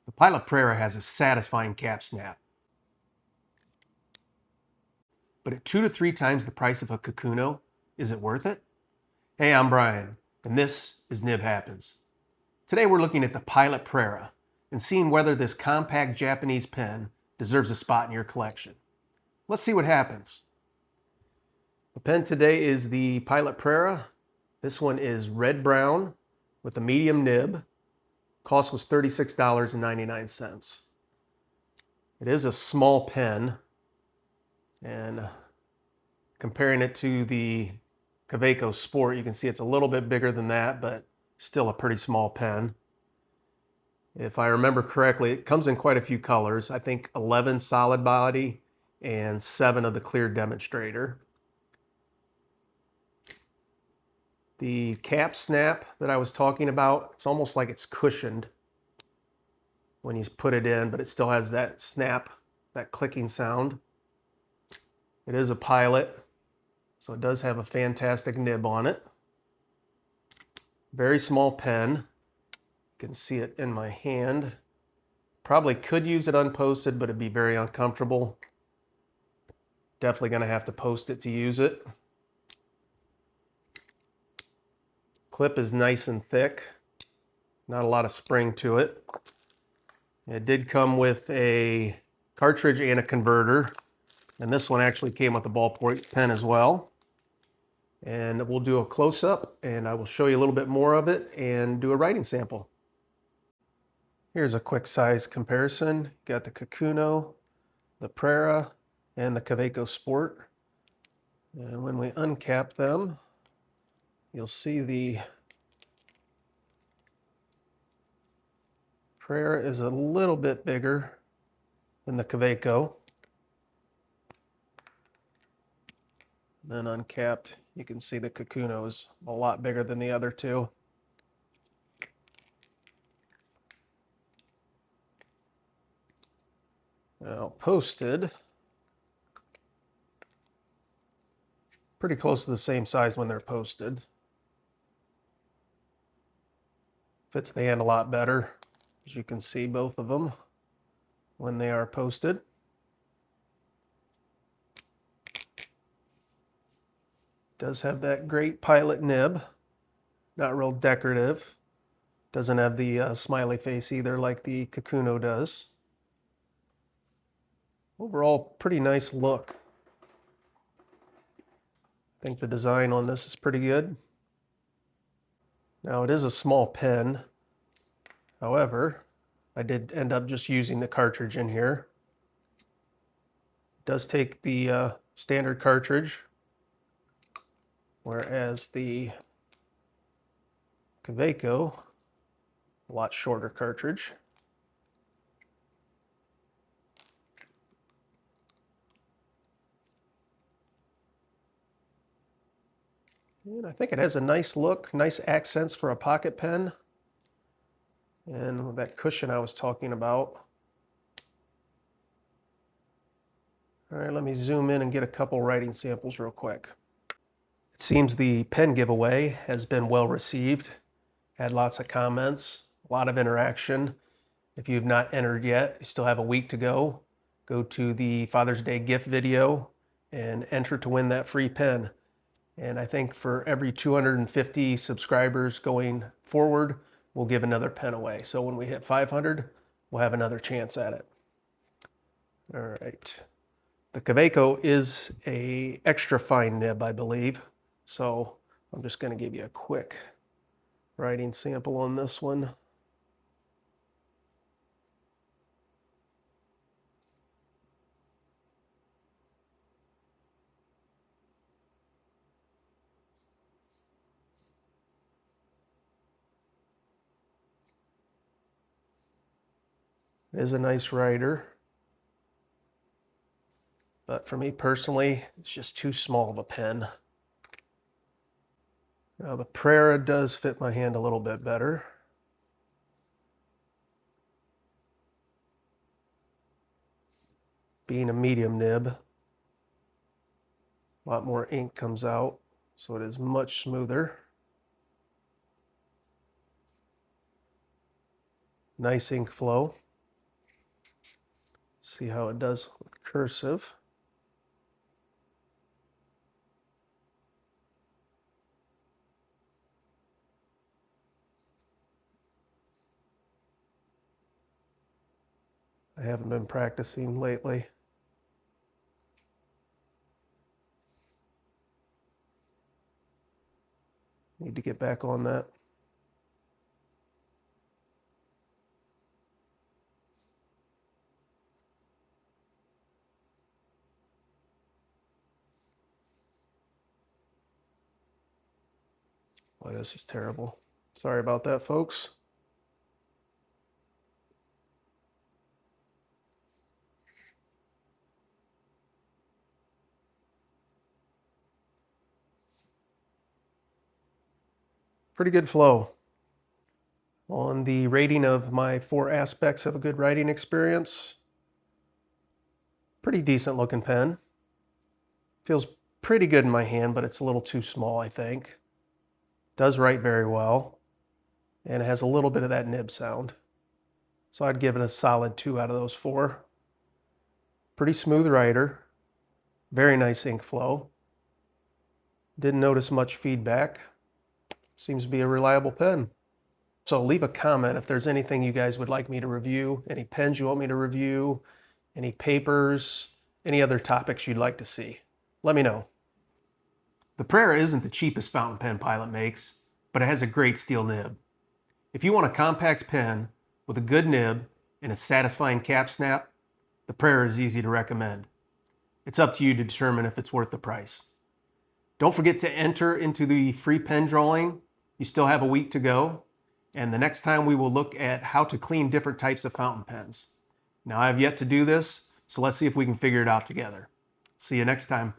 The Pilot Prera has a satisfying cap snap, but at 2 to 3 times the price of a Kakuno, is it worth it? Hey, I'm Brian, and this is Nib Happens. Today we're looking at the Pilot Prera and seeing whether this compact Japanese pen deserves a spot in your collection. Let's see what happens. The pen today is the Pilot Prera. This one is red-brown with a medium nib. Cost was $36.99. It is a small pen, and comparing it to the Kaweco Sport, you can see it's a little bit bigger than that, but still a pretty small pen. If I remember correctly, it comes in quite a few colors. I think 11 solid body and 7 of the clear demonstrator. The cap snap that I was talking about, it's almost like it's cushioned when you put it in, but it still has that snap, that clicking sound. It is a Pilot, so it does have a fantastic nib on it. Very small pen. You can see it in my hand. Probably could use it unposted, but it'd be very uncomfortable. Definitely going to have to post it to use it. Clip is nice and thick. Not a lot of spring to it. It did come with a cartridge and a converter. And this one actually came with a ballpoint pen as well. And we'll do a close-up and I will show you a little bit more of it and do a writing sample. Here's a quick size comparison. Got the Kakuno, the Prera, and the Kaweco Sport. And when we uncap them, you'll see the Prera is a little bit bigger than the Kaweco. Then uncapped, you can see the Kakuno is a lot bigger than the other two. Now posted, pretty close to the same size when they're posted. Fits the hand a lot better, as you can see both of them when they are posted. Does have that great Pilot nib, not real decorative. Doesn't have the smiley face either like the Kakuno does. Overall, pretty nice look. I think the design on this is pretty good. Now it is a small pen. However, I did end up just using the cartridge in here. It does take the standard cartridge, whereas the Kaweco, a lot shorter cartridge. And I think it has a nice look, nice accents for a pocket pen. And that cushion I was talking about. All right, let me zoom in and get a couple writing samples real quick. It seems the pen giveaway has been well received. Had lots of comments, a lot of interaction. If you've not entered yet, you still have a week to go. Go to the Father's Day gift video and enter to win that free pen. And I think for every 250 subscribers going forward, we'll give another pen away. So when we hit 500, we'll have another chance at it. All right. The Kaweco is a extra fine nib, I believe. So I'm just going to give you a quick writing sample on this one. It is a nice writer. But for me personally, it's just too small of a pen. Now the Prera does fit my hand a little bit better. Being a medium nib, a lot more ink comes out, so it is much smoother. Nice ink flow. See how it does with cursive. I haven't been practicing lately. Need to get back on that. Boy, this is terrible. Sorry about that, folks. Pretty good flow. On the rating of my 4 aspects of a good writing experience, pretty decent looking pen. Feels pretty good in my hand, but it's a little too small, I think. Does write very well, and it has a little bit of that nib sound. So I'd give it a solid 2 out of those 4. Pretty smooth writer, very nice ink flow. Didn't notice much feedback. Seems to be a reliable pen. So leave a comment if there's anything you guys would like me to review, any pens you want me to review, any papers, any other topics you'd like to see. Let me know. The Prera isn't the cheapest fountain pen Pilot makes, but it has a great steel nib. If you want a compact pen with a good nib and a satisfying cap snap, the Prera is easy to recommend. It's up to you to determine if it's worth the price. Don't forget to enter into the free pen drawing. You still have a week to go. And the next time we will look at how to clean different types of fountain pens. Now I have yet to do this, so let's see if we can figure it out together. See you next time.